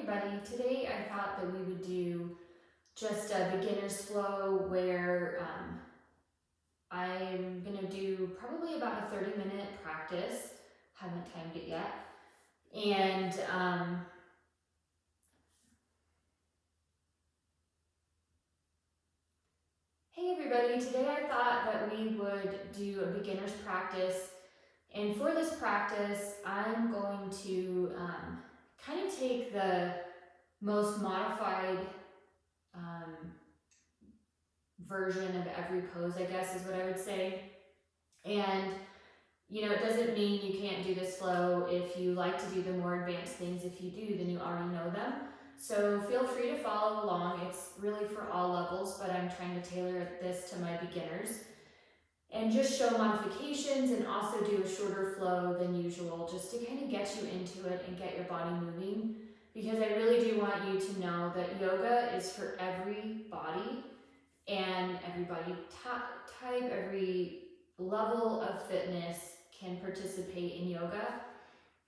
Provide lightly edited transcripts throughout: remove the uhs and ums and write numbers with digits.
everybody. Today I thought that we would do just a beginner's flow where I'm going to do probably about a 30-minute practice. Haven't timed it yet. And hey everybody, today I thought that we would do a beginner's practice. And for this practice, I'm going to kind of take the most modified version of every pose, I guess is what I would say. And you know, it doesn't mean you can't do this flow if you like to do the more advanced things. If you do, then you already know them. So feel free to follow along. It's really for all levels, but I'm trying to tailor this to my beginners. And just show modifications and also do a shorter flow than usual, just to kind of get you into it and get your body moving. Because I really do want you to know that yoga is for every body and every body type, every level of fitness can participate in yoga.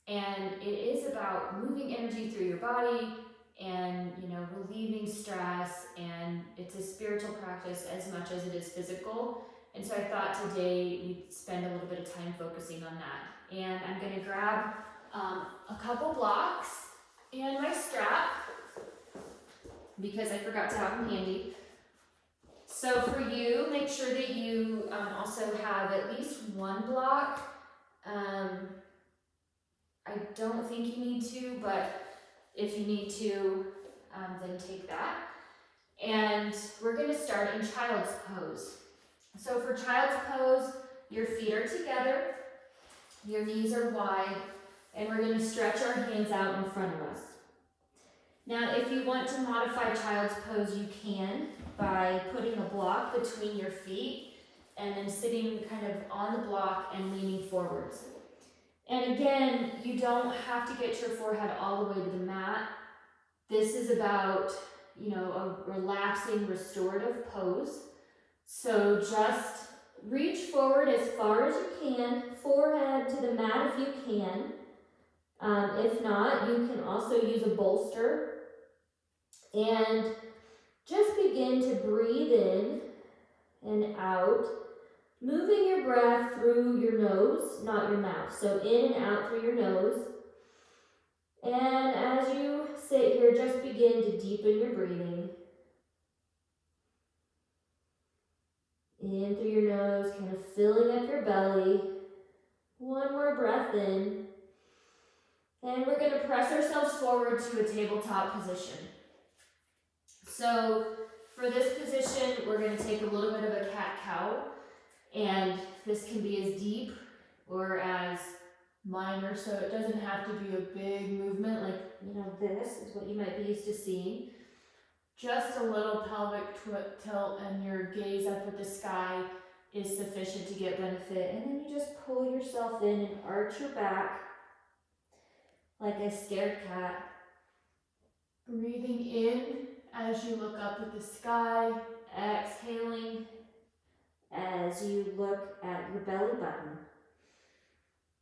And it is about moving energy through your body and, you know, relieving stress, and it's a spiritual practice as much as it is physical. And so I thought today we'd spend a little bit of time focusing on that. And I'm going to grab a couple blocks and my strap because I forgot to have them handy. So for you, make sure that you also have at least one block. I don't think you need to, but if you need to, then take that. And we're going to start in child's pose. So for child's pose, your feet are together, your knees are wide, and we're going to stretch our hands out in front of us. Now, if you want to modify child's pose, you can by putting a block between your feet and then sitting kind of on the block and leaning forwards. And again, you don't have to get your forehead all the way to the mat. This is about, you know, a relaxing, restorative pose. So just reach forward as far as you can, forehead to the mat if you can. If not, you can also use a bolster. And just begin to breathe in and out, moving your breath through your nose, not your mouth. So in and out through your nose. And as you sit here, just begin to deepen your breathing. In through your nose, kind of filling up your belly. One more breath in. And we're going to press ourselves forward to a tabletop position. So for this position, we're going to take a little bit of a cat-cow. And this can be as deep or as minor, so it doesn't have to be a big movement like, you know, this is what you might be used to seeing. Just a little pelvic tilt and your gaze up at the sky is sufficient to get benefit. And then you just pull yourself in and arch your back like a scared cat. Breathing in as you look up at the sky, exhaling as you look at your belly button.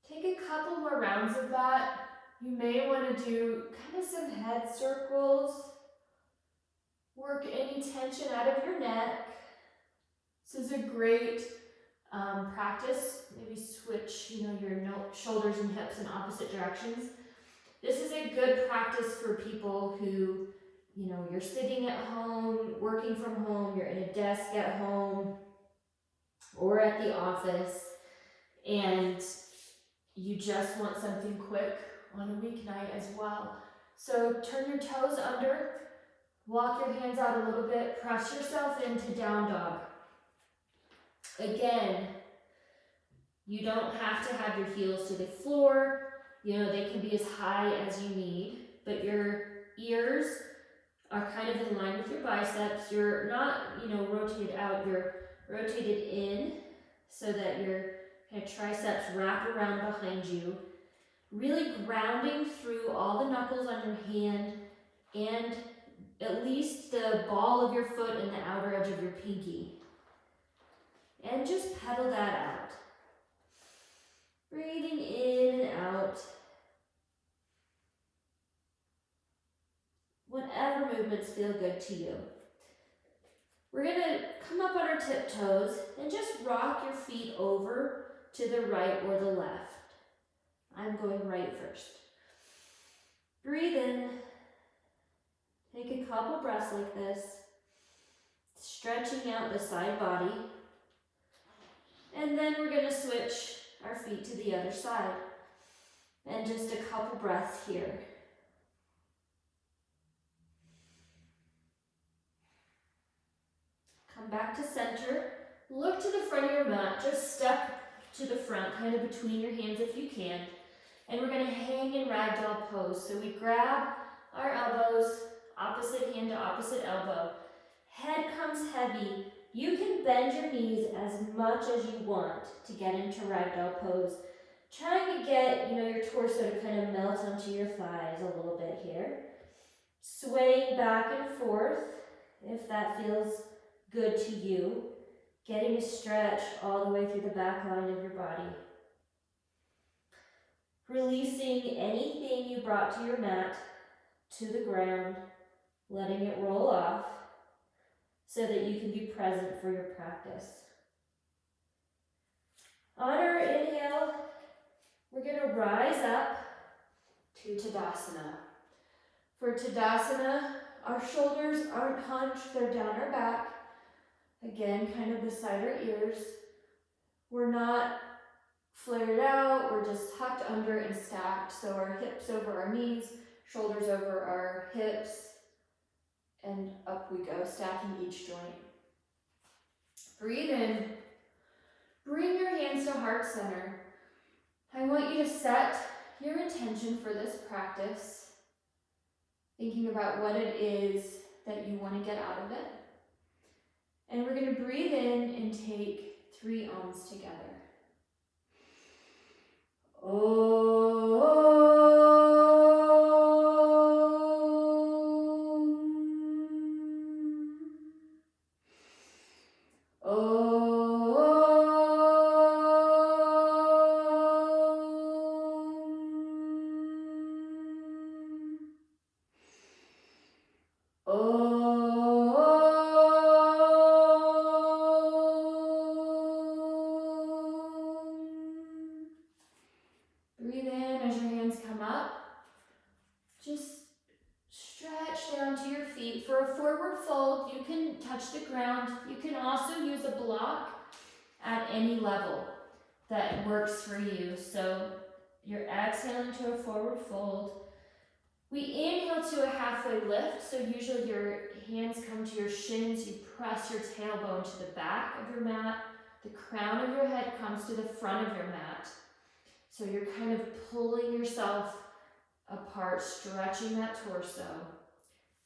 Take a couple more rounds of that. You may want to do kind of some head circles. Work any tension out of your neck. This is a great practice. Maybe switch, you know, your shoulders and hips in opposite directions. This is a good practice for people who, you know, you're sitting at home, working from home, you're in a desk at home or at the office, and you just want something quick on a weeknight as well. So turn your toes under. Walk your hands out a little bit, press yourself into down dog. Again, you don't have to have your heels to the floor. You know, they can be as high as you need, but your ears are kind of in line with your biceps. You're not, you know, rotated out, you're rotated in so that your kind of triceps wrap around behind you. Really grounding through all the knuckles on your hand and at least the ball of your foot and the outer edge of your pinky. And just pedal that out. Breathing in and out. whatever movements feel good to you. We're gonna come up on our tiptoes and just rock your feet over to the right or the left. I'm going right first. Breathe in. Take a couple breaths like this, stretching out the side body. And then we're gonna switch our feet to the other side. And just a couple breaths here. Come back to center. Look to the front of your mat. Just step to the front, kind of between your hands if you can. And we're gonna hang in ragdoll pose. So we grab our elbows, opposite hand to opposite elbow. Head comes heavy. You can bend your knees as much as you want to get into ragdoll pose. Trying to get, your torso to kind of melt onto your thighs a little bit here. Swaying back and forth if that feels good to you. Getting a stretch all the way through the back line of your body. Releasing anything you brought to your mat to the ground, letting it roll off so that you can be present for your practice. On our inhale, we're going to rise up to Tadasana. For Tadasana, our shoulders aren't hunched, they're down our back. Again, kind of beside our ears. We're not flared out, we're just tucked under and stacked. So our hips over our knees, shoulders over our hips, and up we go, stacking each joint. Breathe in. Bring your hands to heart center. I want you to set your intention for this practice, thinking about what it is that you want to get out of it. And we're going to breathe in and take 3 Ums together. Breathe in as your hands come up. Just stretch down to your feet. For a forward fold, you can touch the ground. You can also use a block at any level that works for you. So you're exhaling to a forward fold. We inhale to a halfway lift. So usually your hands come to your shins. You press your tailbone to the back of your mat. The crown of your head comes to the front of your mat. So you're kind of pulling yourself apart, stretching that torso.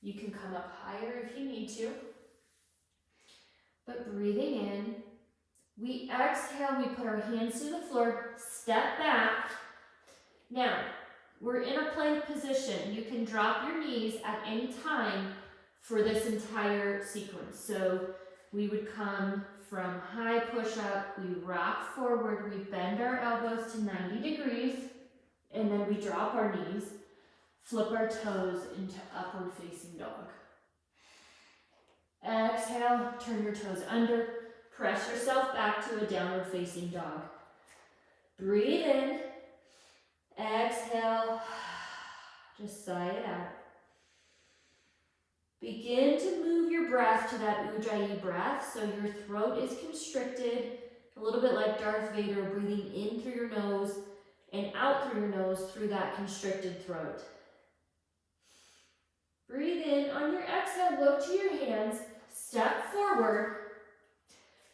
You can come up higher if you need to. But breathing in, we exhale, we put our hands to the floor, step back. Now, we're in a plank position. You can drop your knees at any time for this entire sequence. So we would come from high push-up, we rock forward, we bend our elbows to 90 degrees, and then we drop our knees, flip our toes into upward facing dog. Exhale, turn your toes under, press yourself back to a downward facing dog. Breathe in, exhale, just sigh it out. Begin to move your breath to that Ujjayi breath, so your throat is constricted, a little bit like Darth Vader, breathing in through your nose and out through your nose through that constricted throat. Breathe in. On your exhale, look to your hands, step forward,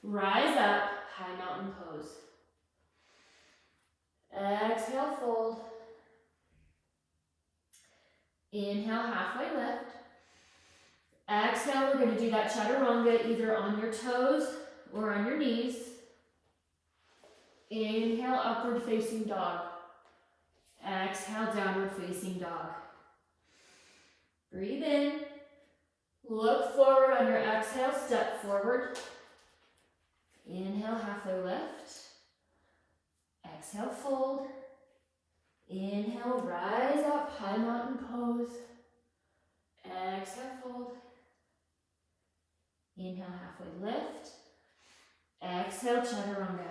rise up, high mountain pose. Exhale, fold. Inhale, halfway lift. Exhale, we're going to do that chaturanga either on your toes or on your knees. Inhale, upward facing dog. Exhale, downward facing dog. Breathe in. Look forward on your exhale, step forward. Inhale, halfway lift. Exhale, fold. Inhale, rise up, high mountain pose. Inhale, halfway lift. Exhale, chaturanga.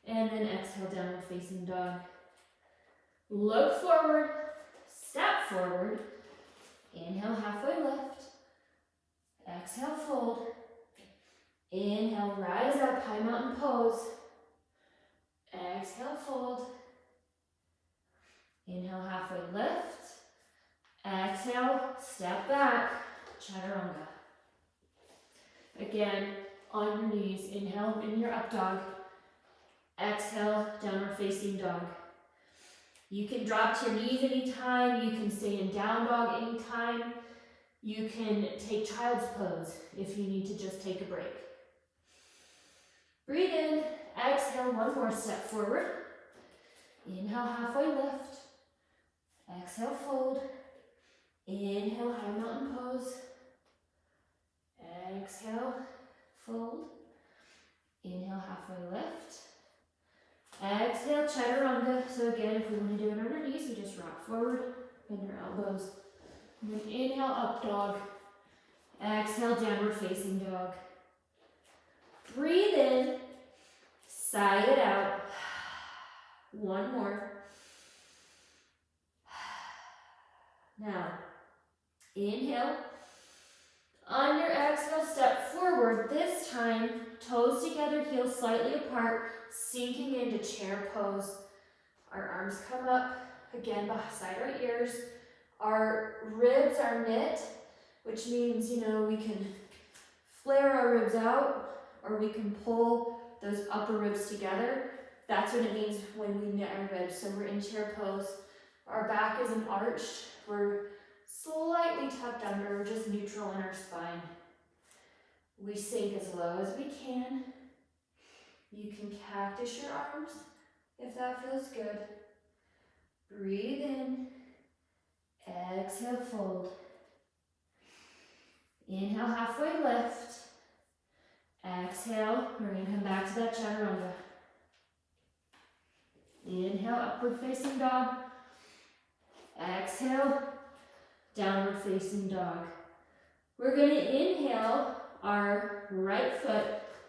And then exhale, downward facing dog. Look forward, step forward. Inhale, halfway lift. Exhale, fold. Inhale, rise up, high mountain pose. Exhale, fold. Inhale, halfway lift. Exhale, step back, chaturanga. Again, on your knees, inhale in your up dog. Exhale, downward facing dog. You can drop to your knees anytime. You can stay in down dog anytime. You can take child's pose if you need to just take a break. Breathe in, exhale, one more step forward. Inhale, halfway lift. Exhale, fold. Inhale, high mountain pose. Exhale, fold. Inhale, halfway lift. Exhale, chaturanga. So again, if we want to do it on our knees, we just rock forward, bend our elbows. And then inhale, up dog. Exhale, downward facing dog. Breathe in, sigh it out. One more. Now, inhale. On your exhale, step forward. This time, toes together, heels slightly apart, sinking into chair pose. Our arms come up, again, beside our ears. Our ribs are knit, which means, we can flare our ribs out, or we can pull those upper ribs together. That's what it means when we knit our ribs. So we're in chair pose. Our back isn't arched. We're slightly tucked under, just neutral in our spine. We sink as low as we can. You can cactus your arms if that feels good. Breathe in. Exhale, fold. Inhale, halfway lift. Exhale, we're going to come back to that chaturanga. Inhale, upward facing dog. Exhale, downward facing dog. We're going to inhale our right foot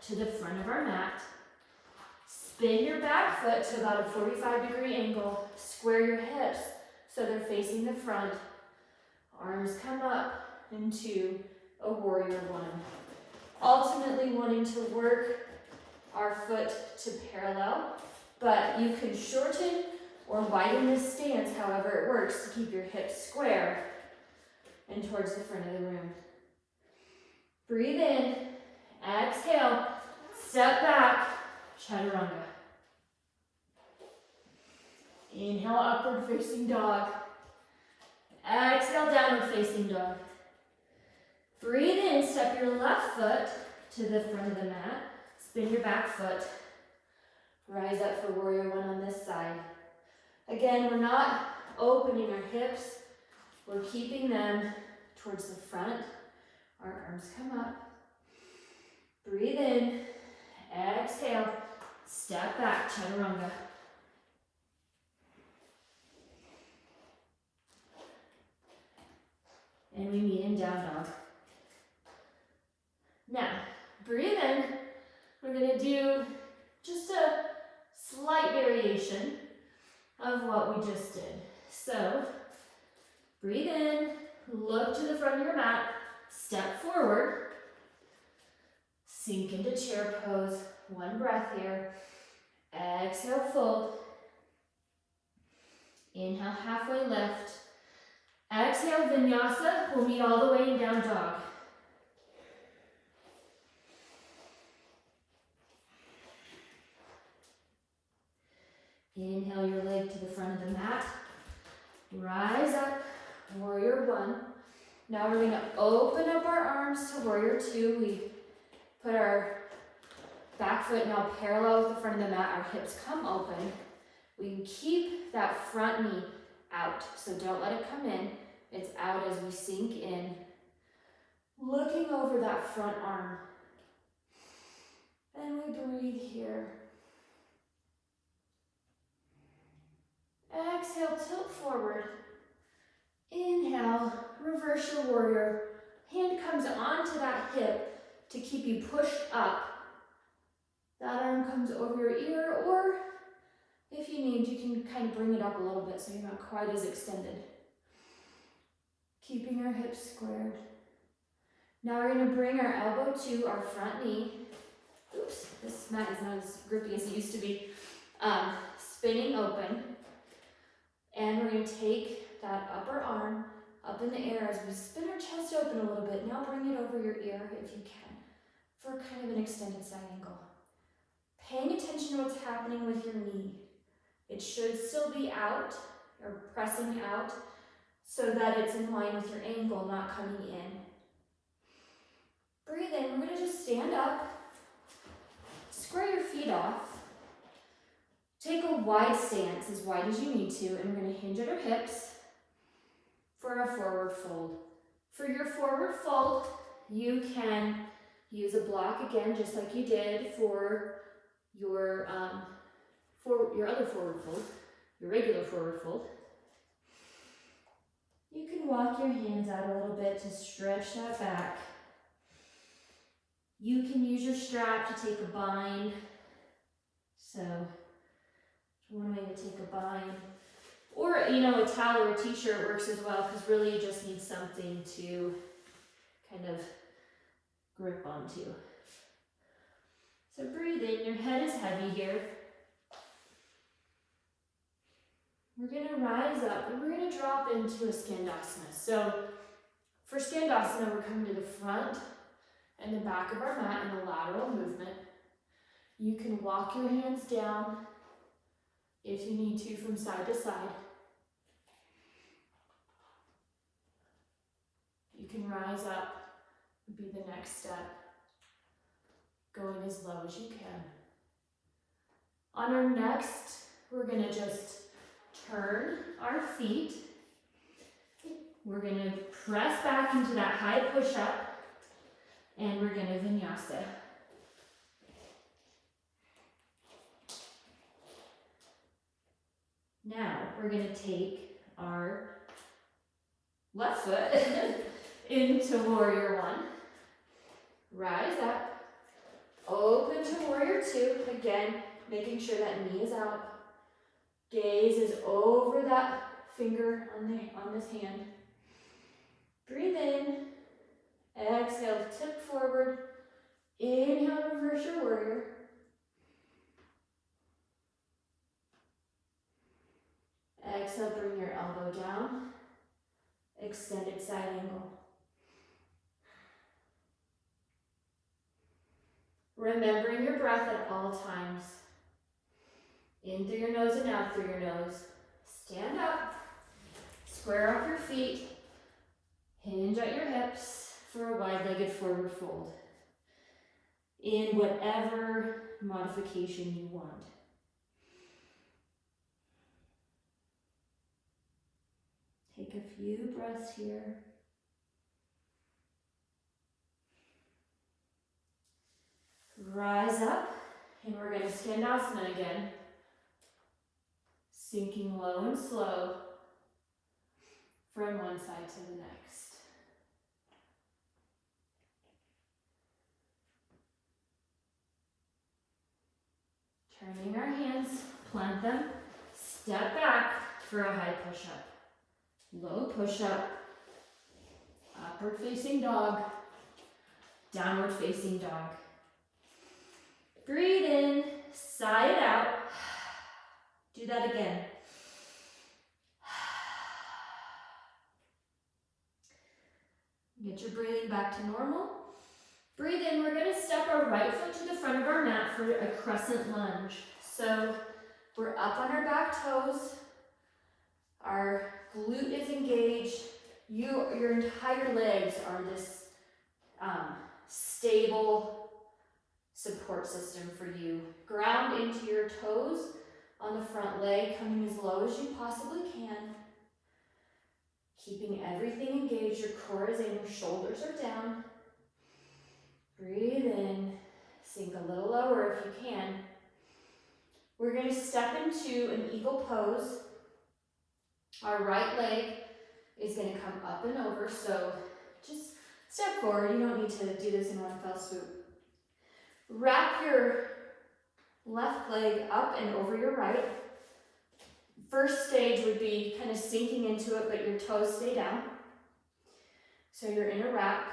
to the front of our mat. Spin your back foot to about a 45-degree angle. Square your hips so they're facing the front. Arms come up into a warrior one. Ultimately wanting to work our foot to parallel, but you can shorten or widen this stance however it works to keep your hips square and towards the front of the room. Breathe in, exhale, step back, chaturanga. Inhale, upward facing dog. Exhale, downward facing dog. Breathe in, step your left foot to the front of the mat. Spin your back foot. Rise up for warrior one on this side. Again, we're not opening our hips. We're keeping them towards the front. Our arms come up. Breathe in. Exhale. Step back, chaturanga. And we meet in down dog. Now, breathe in. We're going to do just a slight variation of what we just did. So, breathe in, look to the front of your mat, step forward, sink into chair pose, one breath here. Exhale, fold. Inhale, halfway lift. Exhale, Vinyasa. We'll meet all the way in down dog. Inhale your leg to the front of the mat. Rise up, warrior one. Now we're going to open up our arms to warrior two. We put our back foot now parallel with the front of the mat. Our hips come open. We can keep that front knee out, so don't let it come in. It's out as we sink in. Looking over that front arm. And we breathe here. Exhale, tilt forward. Inhale, reverse your warrior. Hand comes onto that hip to keep you pushed up. That arm comes over your ear, or if you need, you can kind of bring it up a little bit so you're not quite as extended. Keeping our hips squared. Now we're going to bring our elbow to our front knee. Oops, this mat is not as grippy as it used to be. Spinning open. And we're going to take that upper arm up in the air as we spin our chest open a little bit. Now bring it over your ear if you can for kind of an extended side angle. Paying attention to what's happening with your knee. It should still be out or pressing out so that it's in line with your ankle, not coming in. Breathe in. We're going to just stand up, square your feet off. Take a wide stance, as wide as you need to, and we're going to hinge at our hips for a forward fold. For your forward fold, you can use a block again, just like you did for your other forward fold, your regular forward fold. You can walk your hands out a little bit to stretch that back. You can use your strap to take a bind. So, one way to take a bind. Or, a towel or a t-shirt works as well, because really you just need something to kind of grip onto. So breathe in, your head is heavy here. We're going to rise up and we're going to drop into a Skandasana. So for Skandasana, we're coming to the front and the back of our mat in a lateral movement. You can walk your hands down if you need to from side to side. You can rise up, would be the next step, going as low as you can. On our next, we're going to just turn our feet. We're going to press back into that high push-up, and we're going to Vinyasa. Now, we're going to take our left foot into Warrior One. Rise up. Open to Warrior Two. Again, making sure that knee is out. Gaze is over that finger on this hand. Breathe in. Exhale, tip forward. Inhale, reverse your warrior. Exhale, bring your elbow down. Extended side angle. Remembering your breath at all times. In through your nose and out through your nose. Stand up. Square off your feet. Hinge at your hips for a wide-legged forward fold. In whatever modification you want. Take a few breaths here. Rise up, and we're going to Skandasana again. Sinking low and slow from one side to the next. Turning our hands, plant them, step back for a high push-up. Low push-up, upward facing dog, downward facing dog. Breathe in, sigh it out. Do that again. Get your breathing back to normal. Breathe in, we're going to step our right foot to the front of our mat for a crescent lunge. So we're up on our back toes. Our glute is engaged. Your entire legs are this stable support system for you. Ground into your toes on the front leg, coming as low as you possibly can. Keeping everything engaged. Your core is in, your shoulders are down. Breathe in. Sink a little lower if you can. We're going to step into an eagle pose. Our right leg is going to come up and over, so just step forward. You don't need to do this in one fell swoop. Wrap your left leg up and over your right. First stage would be kind of sinking into it, but your toes stay down. So you're in a wrap.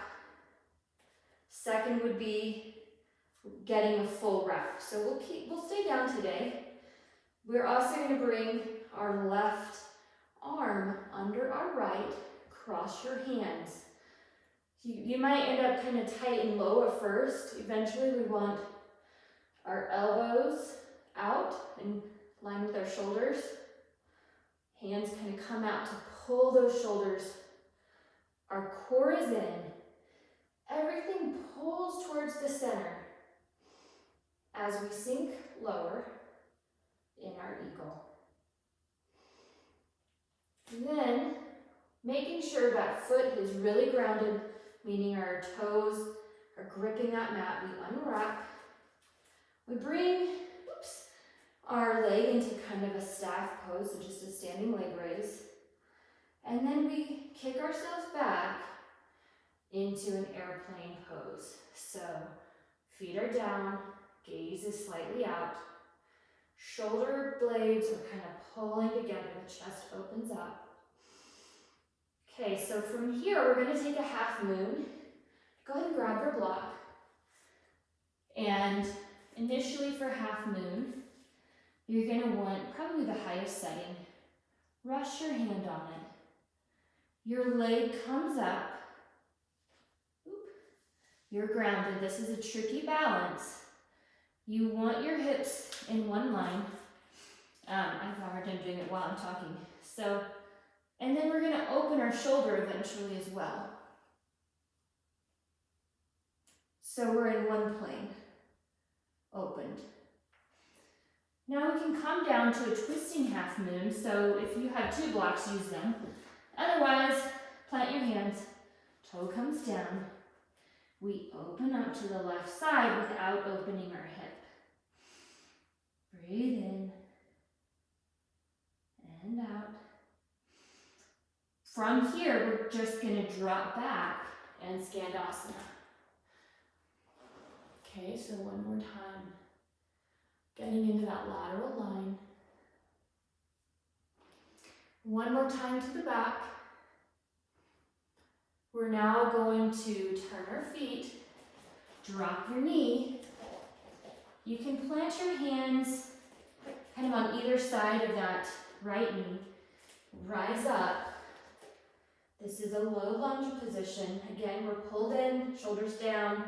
Second would be getting a full wrap. So we'll stay down today. We're also going to bring our left arm under our right, cross your hands. You might end up kind of tight and low at first. Eventually we want our elbows out in line with our shoulders. Hands kind of come out to pull those shoulders. Our core is in. Everything pulls towards the center as we sink lower in our eagle. And then making sure that foot is really grounded, meaning our toes are gripping that mat. We unwrap. We bring our leg into kind of a staff pose, so just a standing leg raise. And then we kick ourselves back into an airplane pose. So feet are down, gaze is slightly out. Shoulder blades are kind of pulling together, the chest opens up. Okay, so from here we're going to take a half moon. Go ahead and grab your block. And initially for half moon, you're going to want probably the highest setting. Rest your hand on it. Your leg comes up. You're grounded. This is a tricky balance. You want your hips in one line. I have a hard time doing it while I'm talking. So, and then we're going to open our shoulder eventually as well. So we're in one plane, opened. Now we can come down to a twisting half moon. So if you have two blocks, use them. Otherwise, plant your hands, toe comes down. We open up to the left side without opening our hip. Breathe in and out. From here, we're just going to drop back and Skandasana. Okay, so one more time. Getting into that lateral line. One more time to the back. We're now going to turn our feet, drop your knee. You can plant your hands kind of on either side of that right knee. Rise up. This is a low lunge position. Again, we're pulled in, shoulders down,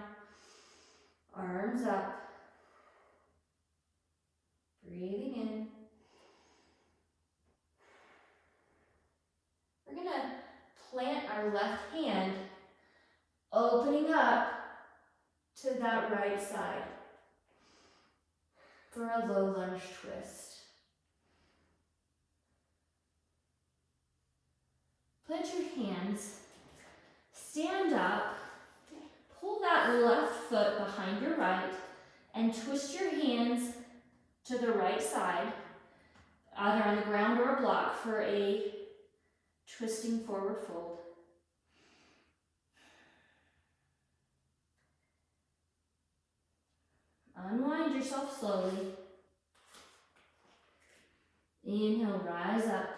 arms up. Breathing in. We're going to plant our left hand, opening up to that right side for a low lunge twist. Plant your hands, stand up, pull that left foot behind your right, and twist your hands to the right side, either on the ground or a block for a twisting forward fold. Unwind yourself slowly. Inhale, rise up.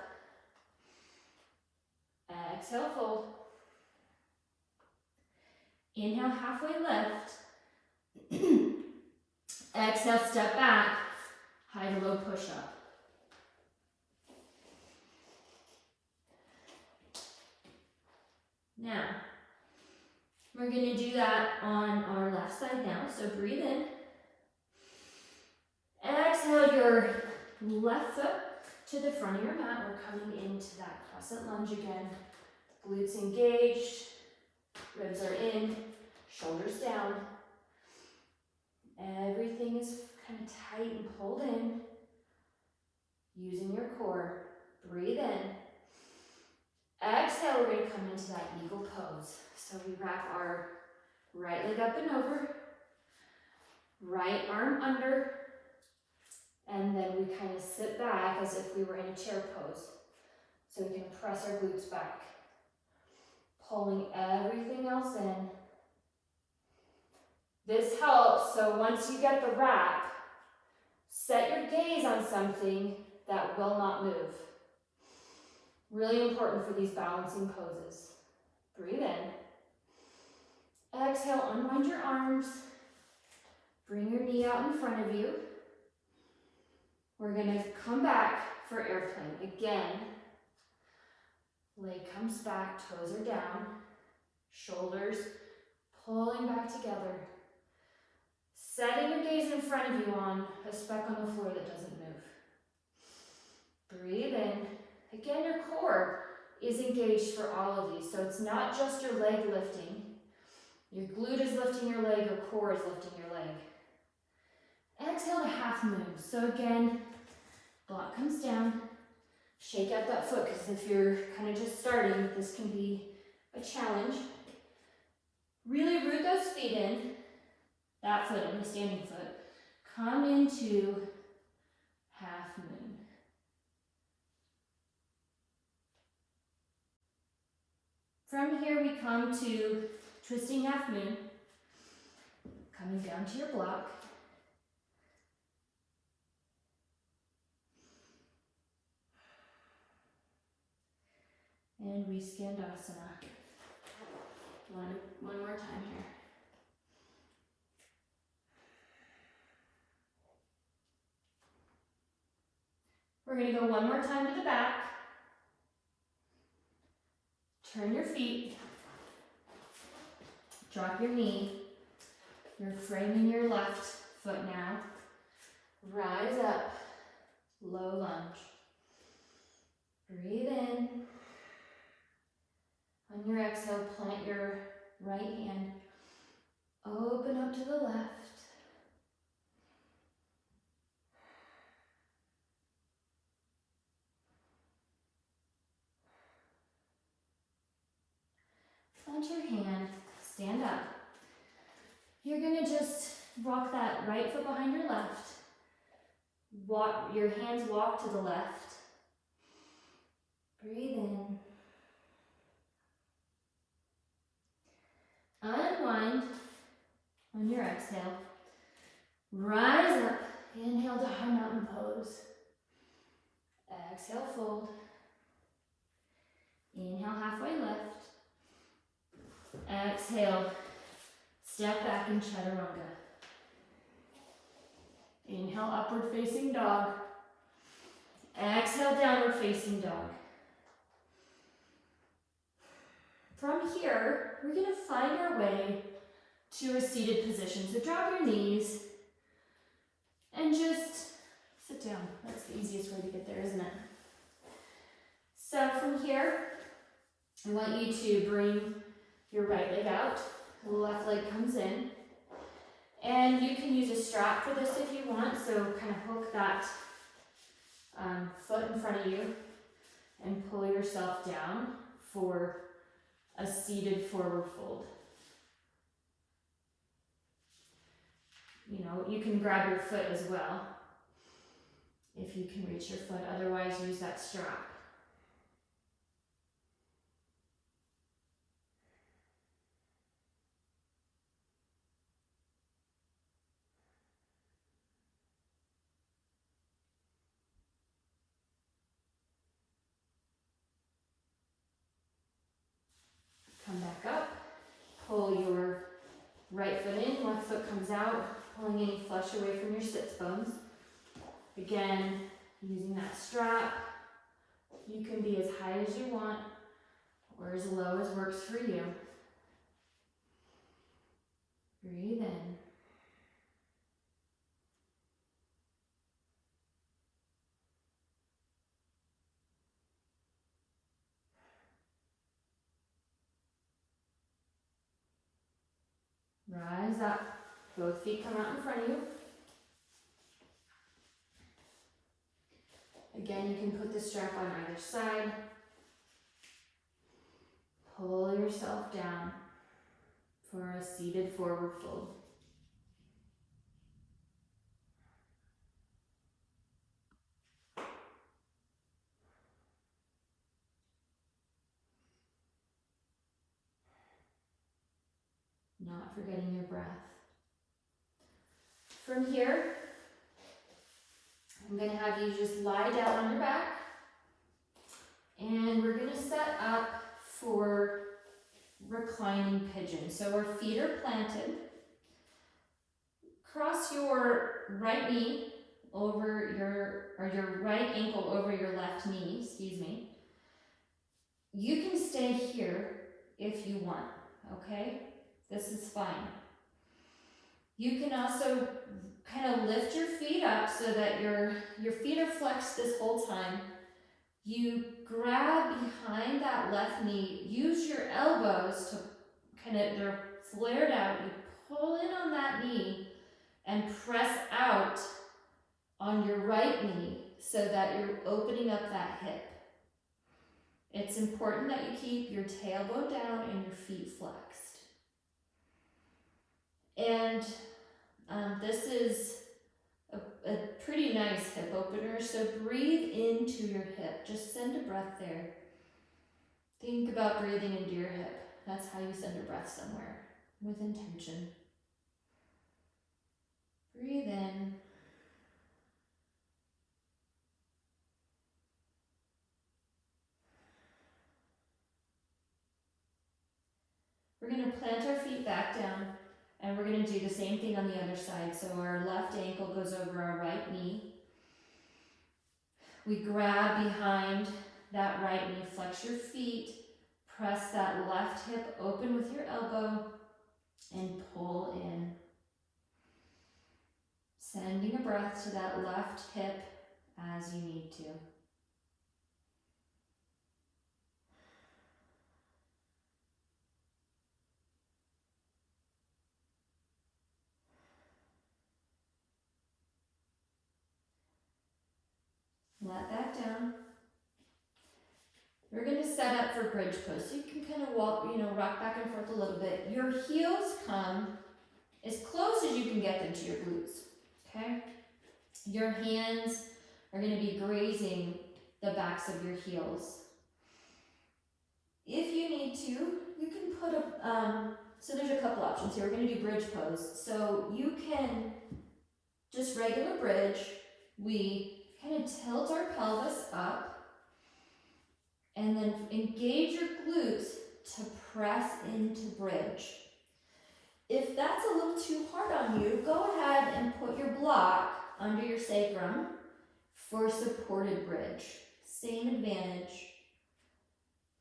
Exhale, fold. Inhale, halfway lift. Exhale, step back. High to low push up. Now, we're going to do that on our left side now. So breathe in. Exhale your left foot to the front of your mat. We're coming into that crescent lunge again. Glutes engaged. Ribs are in. Shoulders down. Everything is kind of tight and pulled in. Using your core. Breathe in. Exhale, we're going to come into that eagle pose. So we wrap our right leg up and over, right arm under, and then we kind of sit back as if we were in a chair pose. so we can press our glutes back. Pulling everything else in. This helps, so once you get the wrap, set your gaze on something that will not move. Really important for these balancing poses. Breathe in. Exhale, unwind your arms. Bring your knee out in front of you. We're gonna come back for airplane. Again, leg comes back, toes are down, shoulders pulling back together. Setting your gaze in front of you on a speck on the floor that doesn't move. Breathe in. Again, your core is engaged for all of these, so it's not just your leg lifting. Your glute is lifting your leg, your core is lifting your leg. Exhale to half moon. So again, block comes down. Shake out that foot, because if you're kind of just starting, this can be a challenge. Really root those feet in. That foot in, the standing foot. Come into half moon. From here we come to twisting half moon. Coming down to your block. And we Skandasana. One more time here. We're going to go one more time to the back. Turn your feet. Drop your knee. You're framing your left foot now. Rise up. Low lunge. Breathe in. On your exhale, plant your right hand. Open up to the left. Plant your hand, stand up. You're gonna just rock that right foot behind your left. Walk, your hands walk to the left. Breathe in. Unwind on your exhale. Rise up. Inhale to high mountain pose. Exhale, fold. Inhale, halfway lift. Exhale, step back in chaturanga. Inhale, upward facing dog. Exhale, downward facing dog. From here, we're going to find our way to a seated position. So drop your knees and just sit down. That's the easiest way to get there, isn't it? So from here, I want you to bring your right leg out. The left leg comes in. And you can use a strap for this if you want. So kind of hook that foot in front of you and pull yourself down for a seated forward fold. You know, you can grab your foot as well if you can reach your foot. Otherwise, use that strap. Come back up, pull your right foot in, left foot comes out, pulling any flesh away from your sits bones. Again, using that strap. You can be as high as you want or as low as works for you. Breathe in. Rise up. Both feet come out in front of you. Again, you can put the strap on either side. Pull yourself down for a seated forward fold. not forgetting your breath. From here, I'm going to have you just lie down on your back, and we're going to set up for reclining pigeon. So our feet are planted. Cross your right knee over your right ankle over your left knee, excuse me. You can stay here if you want, okay? This is fine. You can also kind of lift your feet up so that your feet are flexed this whole time. You grab behind that left knee, use your elbows to they're flared out. You pull in on that knee and press out on your right knee so that you're opening up that hip. It's important that you keep your tailbone down and your feet flexed. And this is a pretty nice hip opener, so breathe into your hip. Just send a breath there. Think about breathing into your hip. That's how you send a breath somewhere, with intention. Breathe in. We're going to plant our feet back down, and we're going to do the same thing on the other side. So our left ankle goes over our right knee. We grab behind that right knee, flex your feet, press that left hip open with your elbow, and pull in. Sending a breath to that left hip as you need to. Let that down. We're going to set up for bridge pose. So you can kind of walk, rock back and forth a little bit. Your heels come as close as you can get them to your glutes, okay? Your hands are going to be grazing the backs of your heels. If you need to, you can put so there's a couple options here. We're going to do bridge pose. So you can just regular bridge. We kind of tilt our pelvis up and then engage your glutes to press into bridge. If that's a little too hard on you, go ahead and put your block under your sacrum for supported bridge. Same advantage,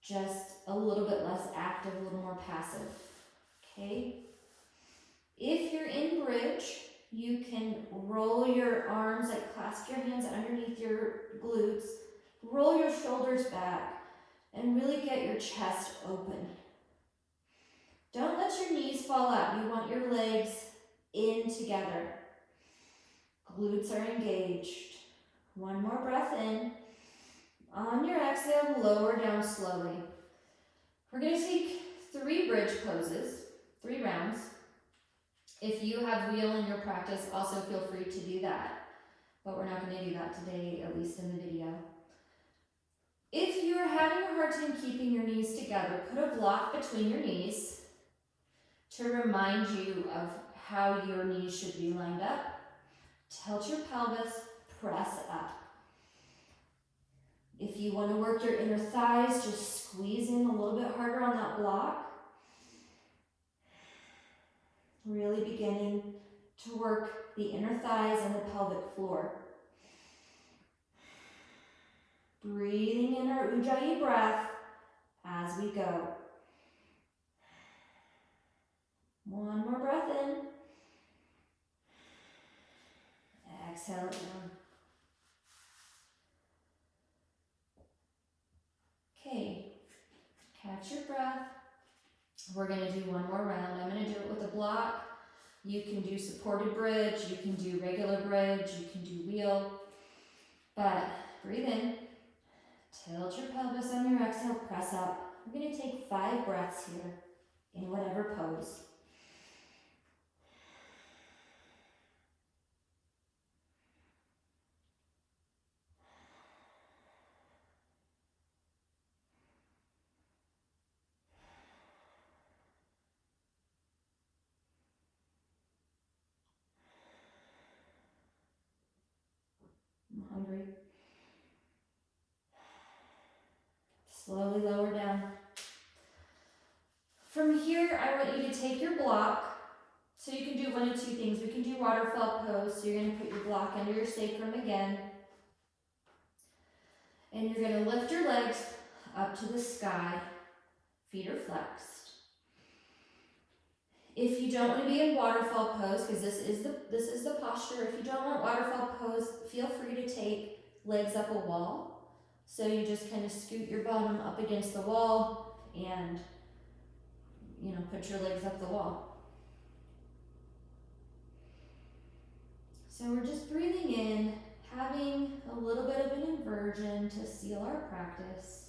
just a little bit less active, a little more passive, okay? If you're in bridge, you can roll your arms, like clasp your hands underneath your glutes, roll your shoulders back, and really get your chest open. Don't let your knees fall out. You want your legs in together. Glutes are engaged. One more breath in. On your exhale, lower down slowly. We're going to take 3 bridge poses, 3 rounds. If you have wheel in your practice, also feel free to do that. But we're not going to do that today, at least in the video. If you're having a hard time keeping your knees together, put a block between your knees to remind you of how your knees should be lined up. Tilt your pelvis, press up. If you want to work your inner thighs, just squeeze in a little bit harder on that block. Really beginning to work the inner thighs and the pelvic floor. Breathing in our Ujjayi breath as we go. One more breath in. Exhale it down. Okay, catch your breath. We're going to do one more round. I'm going to do it with a block. You can do supported bridge, you can do regular bridge, you can do wheel. But breathe in, tilt your pelvis on your exhale, press up. We're going to take 5 breaths here in whatever pose. I'm hungry. Slowly lower down. From here, I want you to take your block. So you can do one of two things. We can do waterfall pose. So you're going to put your block under your sacrum again. And you're going to lift your legs up to the sky. Feet are flexed. If you don't want to be in waterfall pose, because this is the posture, if you don't want waterfall pose, feel free to take legs up a wall. So you just kind of scoot your bottom up against the wall and, you know, put your legs up the wall. So we're just breathing in, having a little bit of an inversion to seal our practice.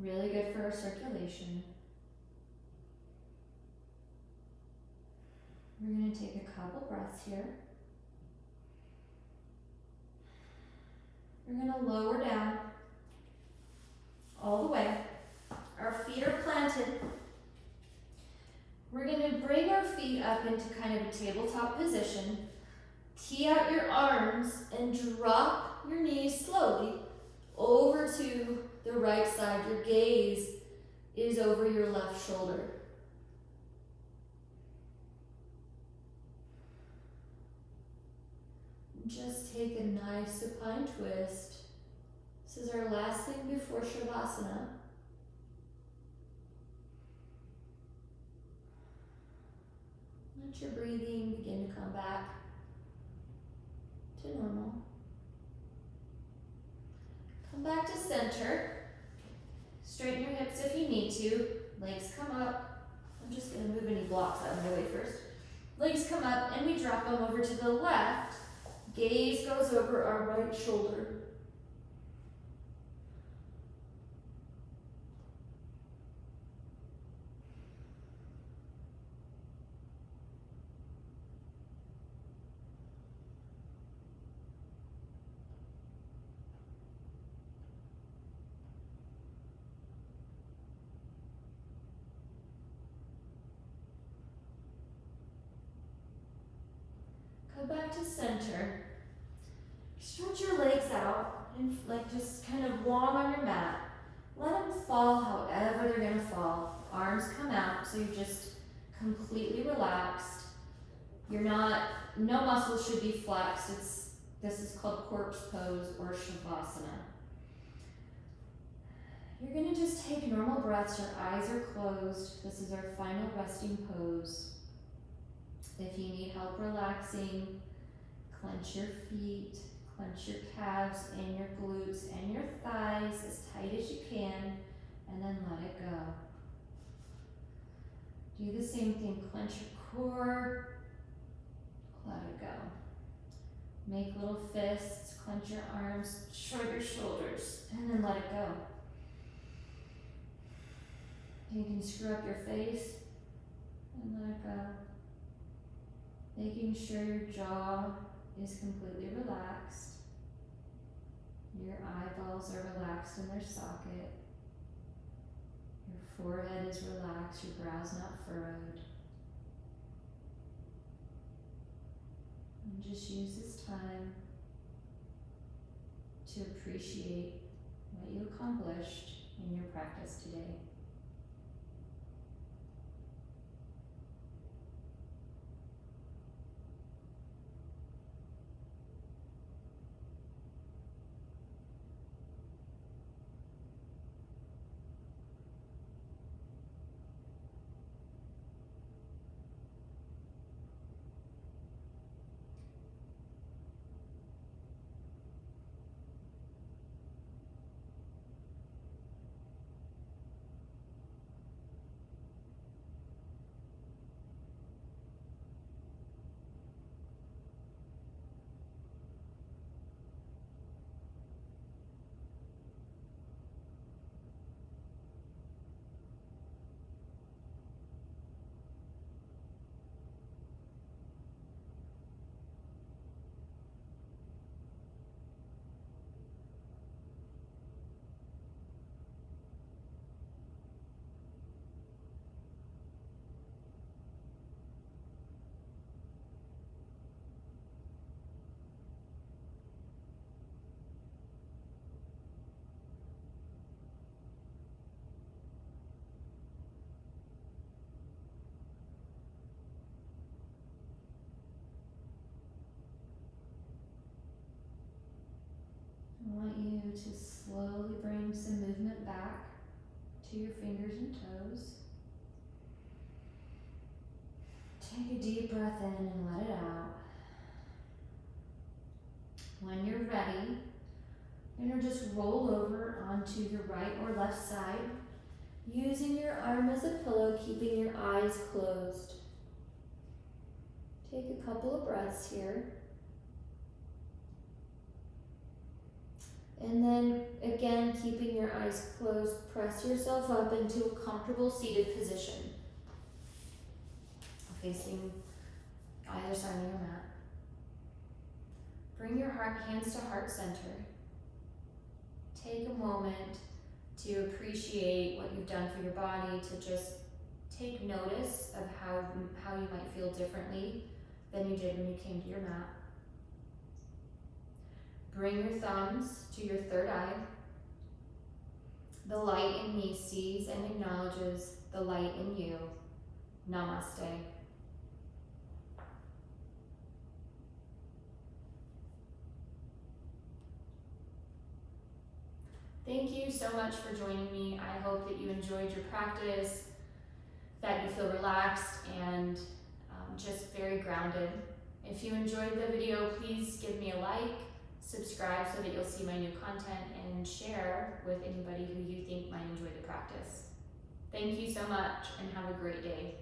Really good for our circulation. We're going to take a couple breaths here. We're going to lower down all the way. Our feet are planted. We're going to bring our feet up into kind of a tabletop position. Tee out your arms and drop your knees slowly over to the right side. Your gaze is over your left shoulder. Just take a nice supine twist. This is our last thing before Shavasana. Let your breathing begin to come back to normal. Come back to center. Straighten your hips if you need to. Legs come up. I'm just going to move any blocks out of my way first. Legs come up and we drop them over to the left. Gaze goes over our right shoulder. Come back to center. Stretch your legs out and just kind of long on your mat. Let them fall however they're going to fall. Arms come out, so you're just completely relaxed. No muscles should be flexed. This is called corpse pose or Shavasana. You're going to just take normal breaths. Your eyes are closed. This is our final resting pose. If you need help relaxing, clench your feet, clench your calves and your glutes and your thighs as tight as you can, and then let it go. Do the same thing, clench your core, let it go. Make little fists, clench your arms, shrug your shoulders, and then let it go. You can screw up your face and let it go. Making sure your jaw is completely relaxed. Your eyeballs are relaxed in their socket. Your forehead is relaxed, your brow's not furrowed. And just use this time to appreciate what you accomplished in your practice today. to slowly bring some movement back to your fingers and toes. Take a deep breath in and let it out. When you're ready, you're going to just roll over onto your right or left side, using your arm as a pillow, keeping your eyes closed. Take a couple of breaths here. And then again, keeping your eyes closed, press yourself up into a comfortable seated position, facing either side of your mat. Bring your hands to heart center. Take a moment to appreciate what you've done for your body, to just take notice of how you might feel differently than you did when you came to your mat. Bring your thumbs to your third eye. The light in me sees and acknowledges the light in you. Namaste. Thank you so much for joining me. I hope that you enjoyed your practice, that you feel relaxed and just very grounded. If you enjoyed the video, please give me a like, subscribe so that you'll see my new content, and share with anybody who you think might enjoy the practice. Thank you so much and have a great day.